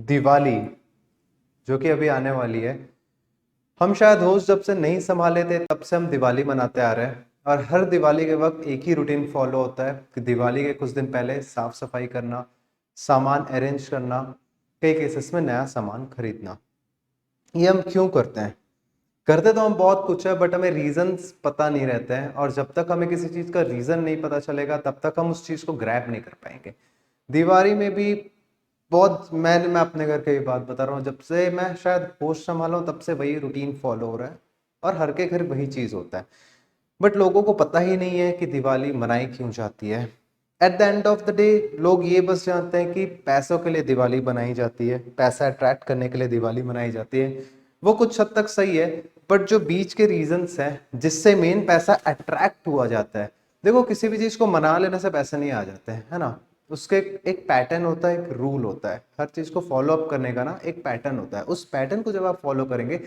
दिवाली जो कि अभी आने वाली है, हम शायद होश जब से नहीं संभाले थे तब से हम दिवाली मनाते आ रहे हैं। और हर दिवाली के वक्त एक ही रूटीन फॉलो होता है कि दिवाली के कुछ दिन पहले साफ सफाई करना, सामान अरेंज करना, कई केसेस में नया सामान खरीदना। ये हम क्यों करते हैं? करते तो हम बहुत कुछ है, बट हमें रीजंस पता नहीं रहते हैं, और जब तक हमें किसी चीज का रीजन नहीं पता चलेगा तब तक हम उस चीज को ग्रैब नहीं कर पाएंगे। दिवाली में भी बहुत मैं अपने घर की बात बता रहा हूँ, जब से मैं शायद होश संभाला हूं तब से वही रूटीन फॉलो हो रहा है और हर के घर वही चीज होता है। बट लोगों को पता ही नहीं है कि दिवाली मनाई क्यों जाती है। At the end of the day लोग ये बस जानते हैं कि पैसों के लिए दिवाली बनाई जाती है, पैसा अट्रैक्ट करने के लिए दिवाली मनाई जाती है। वो कुछ हद तक सही है, बट जो बीच के रीजंस हैं जिससे मेन पैसा अट्रैक्ट हुआ जाता है। देखो, किसी भी चीज को मना लेने से पैसे नहीं आ जाते हैं, है ना। उसके एक पैटर्न होता है, एक रूल होता है, हर चीज को फॉलो अप करने का ना एक पैटर्न होता है। उस पैटर्न को जब आप फॉलो करेंगे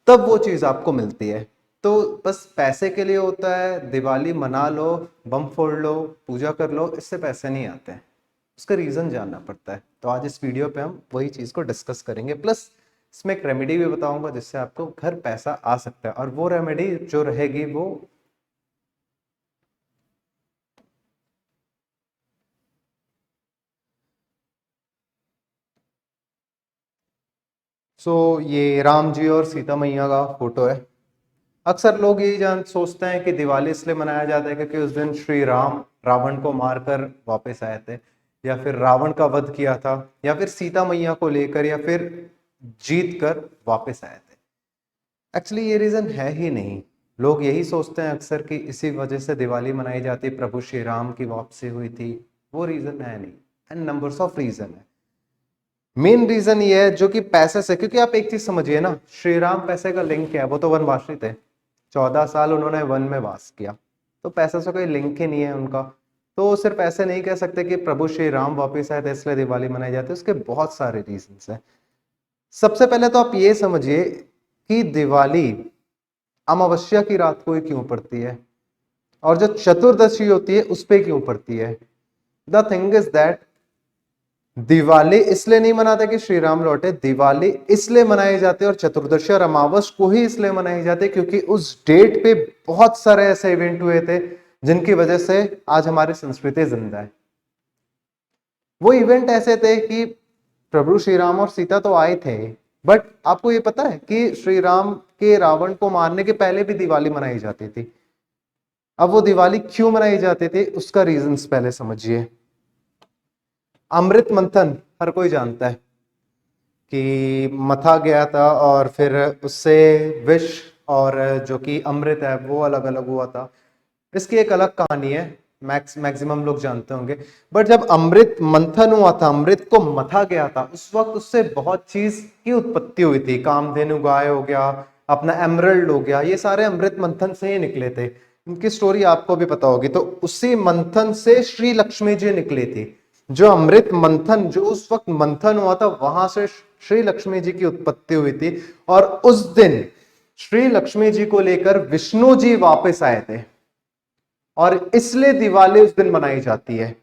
तब वो चीज आपको मिलती है। तो बस पैसे के लिए होता है, दिवाली मना लो, बम फोड़ लो, पूजा कर लो, इससे पैसे नहीं आते हैं। उसका रीजन जानना पड़ता है। तो आज इस वीडियो पे हम वही चीज को डिस्कस करेंगे, प्लस इसमें एक रेमेडी भी बताऊंगा जिससे आपको घर पैसा आ सकता है। और वो रेमेडी जो रहेगी वो ये राम जी और सीता मैया का फोटो है। अक्सर लोग यही जान सोचते हैं कि दिवाली इसलिए मनाया जाता है क्योंकि उस दिन श्री राम रावण को मारकर वापस आए थे, या फिर रावण का वध किया था, या फिर सीता मैया को लेकर, या फिर जीत कर वापस आए थे। एक्चुअली ये रीजन है ही नहीं। लोग यही सोचते हैं अक्सर कि इसी वजह से दिवाली मनाई जाती, प्रभु श्री राम की वापसी हुई थी। वो रीजन है नहीं, एंड नंबर्स ऑफ रीजन है। मेन रीजन ये है जो कि पैसे से, क्योंकि आप एक चीज समझिए ना, श्री राम पैसे का लिंक क्या है? वो तो वनवासी थे, 14 साल उन्होंने वन में वास किया, तो पैसे से कोई लिंक ही नहीं है उनका। तो सिर्फ ऐसे नहीं कह सकते कि प्रभु श्री राम वापिस आए थे इसलिए दिवाली मनाई जाती है। उसके बहुत सारे रीजन हैं। सबसे पहले तो आप ये समझिए कि दिवाली अमावस्या की रात को ही क्यों पड़ती है, और जो चतुर्दशी होती है उस पर क्यों पड़ती है। The thing is that Diwali इसलिए नहीं मनाते कि श्री राम लौटे, दिवाली इसलिए मनाई जाती है और चतुर्दशी और अमावस को ही इसलिए मनाई जाती है क्योंकि उस डेट पे बहुत सारे ऐसे इवेंट हुए थे जिनकी वजह से आज हमारी संस्कृति जिंदा है। वो इवेंट ऐसे थे कि प्रभु श्री राम और सीता तो आए थे, बट आपको ये पता है कि श्री राम के रावण को मारने के पहले भी दिवाली मनाई जाती थी। अब वो दिवाली क्यों मनाई जाती थी उसका रीजंस पहले समझिए। अमृत मंथन हर कोई जानता है कि मथा गया था, और फिर उससे विष और जो कि अमृत है वो अलग अलग हुआ था। इसकी एक अलग कहानी है, मैक्सिमम लोग जानते होंगे। बट जब अमृत मंथन हुआ था, अमृत को मथा गया था, उस वक्त उससे बहुत चीज की उत्पत्ति हुई थी। कामधेनु गाय हो गया, अपना एमरल्ड हो गया, ये सारे अमृत मंथन से ही निकले थे। इनकी स्टोरी आपको भी पता होगी। तो उसी मंथन से श्री लक्ष्मी जी निकली थी। जो अमृत मंथन, जो उस वक्त मंथन हुआ था, वहां से श्री लक्ष्मी जी की उत्पत्ति हुई थी। और उस दिन श्री लक्ष्मी जी को लेकर विष्णु जी वापस आए थे, और इसलिए दिवाली उस दिन मनाई जाती है।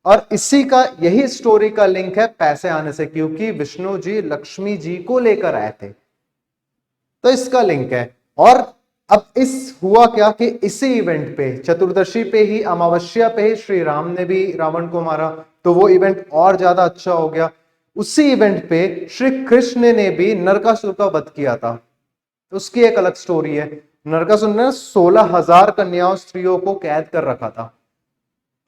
और इसी का, यही स्टोरी का लिंक है पैसे आने से, क्योंकि विष्णु जी लक्ष्मी जी को लेकर आए थे, तो इसका लिंक है। और अब इस हुआ क्या कि इसी इवेंट पे, चतुर्दशी पे ही, अमावस्या पे ही श्री राम ने भी रावण को मारा, तो वो इवेंट और ज्यादा अच्छा हो गया। उसी इवेंट पे श्री कृष्ण ने भी नरकासुर का वध किया था। उसकी एक अलग स्टोरी है। नरकासुर ने 16,000 कन्याओं, स्त्रियों को कैद कर रखा था।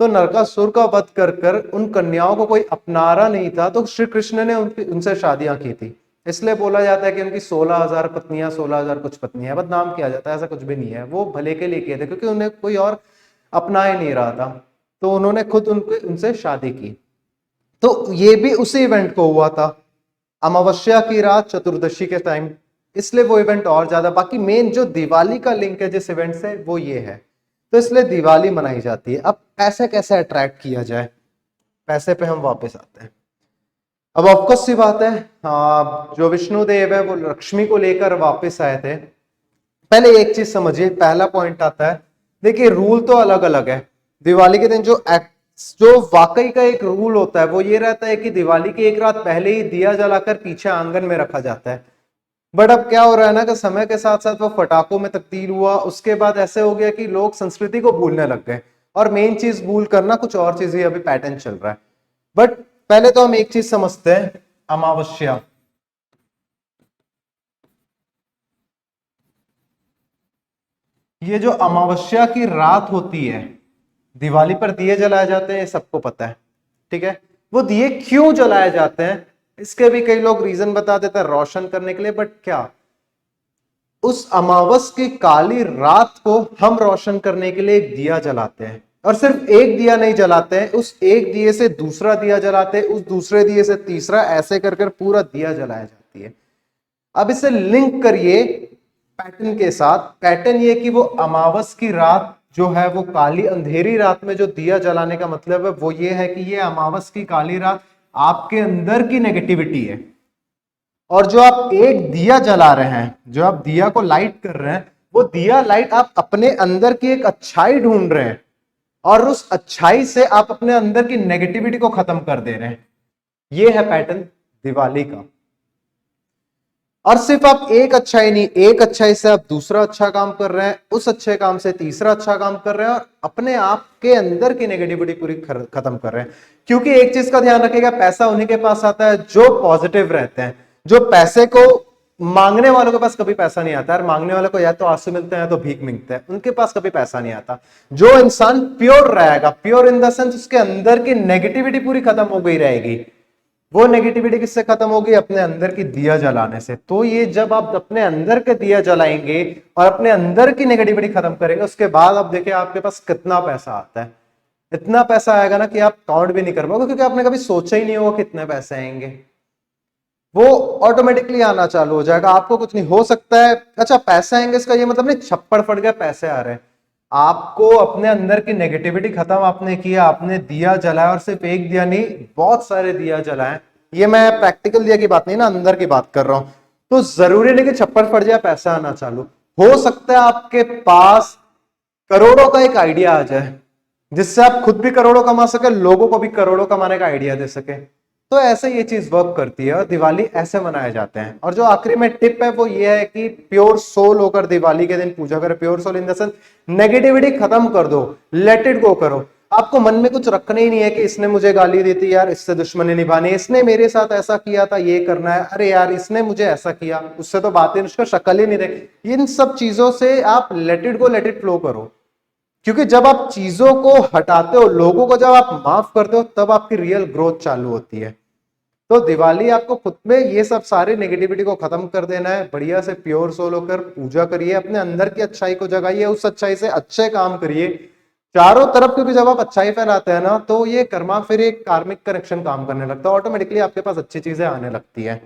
तो नरकासुर का वध कर कर उन कन्याओं को कोई अपना रहा नहीं था, तो श्री कृष्ण ने उनसे शादियां की थी। इसलिए बोला जाता है कि उनकी 16,000 पत्नियां, 16,000 कुछ पत्नियां, बदनाम किया जाता है, ऐसा कुछ भी नहीं है। वो भले के लिए किए थे क्योंकि उन्हें कोई और अपना ही नहीं रहा था, तो उन्होंने खुद उनसे शादी की। तो ये भी उसी इवेंट को हुआ था, अमावस्या की रात, चतुर्दशी के टाइम, इसलिए वो इवेंट और ज्यादा। बाकी मेन जो दिवाली का लिंक है जिस इवेंट से, वो ये है, तो इसलिए दिवाली मनाई जाती है। अब पैसे कैसे अट्रैक्ट किया जाए, पैसे पे हम वापस आते हैं। अब ऑफकोर्स सी बात है, जो विष्णु देव है वो लक्ष्मी को लेकर वापस आए थे। पहले एक चीज समझिए, पहला पॉइंट आता है, देखिए रूल तो अलग अलग है। दिवाली के दिन जो जो वाकई का एक रूल होता है वो ये रहता है कि दिवाली की एक रात पहले ही दिया जलाकर पीछे आंगन में रखा जाता है। बट अब क्या हो रहा है ना कि समय के साथ साथ वो पटाखों में तब्दील हुआ, उसके बाद ऐसे हो गया कि लोग संस्कृति को भूलने लग गए, और मेन चीज भूल करना कुछ और चीज ही अभी पैटर्न चल रहा है। बट पहले तो हम एक चीज समझते हैं, अमावस्या। ये जो अमावस्या की रात होती है, दिवाली पर दिए जलाए जाते हैं, ये सबको पता है, ठीक है। वो दिए क्यों जलाए जाते हैं, इसके भी कई लोग रीजन बता देते हैं, रोशन करने के लिए। बट क्या उस अमावस की काली रात को हम रोशन करने के लिए एक दिया जलाते हैं, और सिर्फ एक दिया नहीं जलाते हैं, उस एक दिए से दूसरा दिया जलाते हैं, उस दूसरे दिए से तीसरा, ऐसे कर कर पूरा दिया जलाया जाती है। अब इसे लिंक करिए पैटर्न के साथ। पैटर्न ये कि वो अमावस की रात जो है, वो काली अंधेरी रात में जो दिया जलाने का मतलब है वो ये है कि ये अमावस की काली रात आपके अंदर की नेगेटिविटी है, और जो आप एक दिया जला रहे हैं, जो आप दिया को लाइट कर रहे हैं, वो दिया लाइट आप अपने अंदर की एक अच्छाई ढूंढ रहे हैं, और उस अच्छाई से आप अपने अंदर की नेगेटिविटी को खत्म कर दे रहे हैं। ये है पैटर्न दिवाली का। और सिर्फ आप एक अच्छाई नहीं, एक अच्छाई से आप दूसरा अच्छा काम कर रहे हैं, उस अच्छे काम से तीसरा अच्छा काम कर रहे हैं, और अपने आप के अंदर की नेगेटिविटी पूरी खत्म कर रहे हैं। क्योंकि एक चीज का ध्यान रखिएगा, पैसा उन्हीं के पास आता है जो पॉजिटिव रहते हैं। जो पैसे को मांगने वालों के पास कभी पैसा नहीं आता है, मांगने वालों को या तो आंसू मिलते हैं या तो भीख मिलते हैं, उनके पास कभी पैसा नहीं आता। जो इंसान प्योर रहेगा, प्योर इन द सेंस उसके अंदर की नेगेटिविटी पूरी खत्म हो गई रहेगी, वो नेगेटिविटी किससे खत्म होगी, अपने अंदर की दिया जलाने से। तो ये जब आप अपने अंदर के दिया जलाएंगे और अपने अंदर की नेगेटिविटी खत्म करेंगे, उसके बाद आप देखिए आपके पास कितना पैसा आता है। इतना पैसा आएगा ना कि आप काउंट भी नहीं कर पाओगे, क्योंकि आपने कभी सोचा ही नहीं होगा कितने पैसे आएंगे। वो ऑटोमेटिकली आना चालू हो जाएगा, आपको कुछ नहीं हो सकता है। अच्छा, पैसे आएंगे इसका ये मतलब नहीं छप्पड़ फट गया पैसे आ रहे हैं। आपको अपने अंदर की नेगेटिविटी खत्म आपने किया, आपने दिया जलाया, और सिर्फ एक दिया नहीं, बहुत सारे दिया जलाए। ये मैं प्रैक्टिकल दिया की बात नहीं ना, अंदर की बात कर रहा हूं। तो जरूरी नहीं कि छप्पड़ फट जाए पैसा आना चालू हो सकता है। आपके पास करोड़ों का एक आइडिया आ जाए, जिससे आप खुद भी करोड़ों कमा सके, लोगों को भी करोड़ों कमाने का आइडिया दे सके। तो ऐसे ये चीज वर्क करती है, और दिवाली ऐसे मनाए जाते हैं। और जो आखिरी में टिप है वो ये है कि प्योर सोल होकर दिवाली के दिन पूजा करें। Pure soul in the sense negativity खत्म कर दो, लेट इट गो करो। आपको मन में कुछ रखना ही नहीं है कि इसने मुझे गाली दी थी यार, इससे दुश्मनी निभानी, इसने मेरे साथ ऐसा किया था, ये करना है, अरे यार इसने मुझे ऐसा किया, उससे तो बातें, उसका शक्ल ही नहीं देख। इन सब चीजों से आप let it go, let it flow करो। क्योंकि जब आप चीजों को हटाते हो, लोगों को जब आप माफ करते हो, तब आपकी रियल ग्रोथ चालू होती है। तो दिवाली आपको खुद में ये सब सारे नेगेटिविटी को खत्म कर देना है। बढ़िया से प्योर सोल होकर पूजा करिए, अपने अंदर की अच्छाई को जगाइए, उस अच्छाई से अच्छे काम करिए चारों तरफ। क्योंकि जब आप अच्छाई फैलाते हैं ना, तो ये कर्मा फिर एक कार्मिक कनेक्शन काम करने लगता है, ऑटोमेटिकली आपके पास अच्छी चीजें आने लगती है।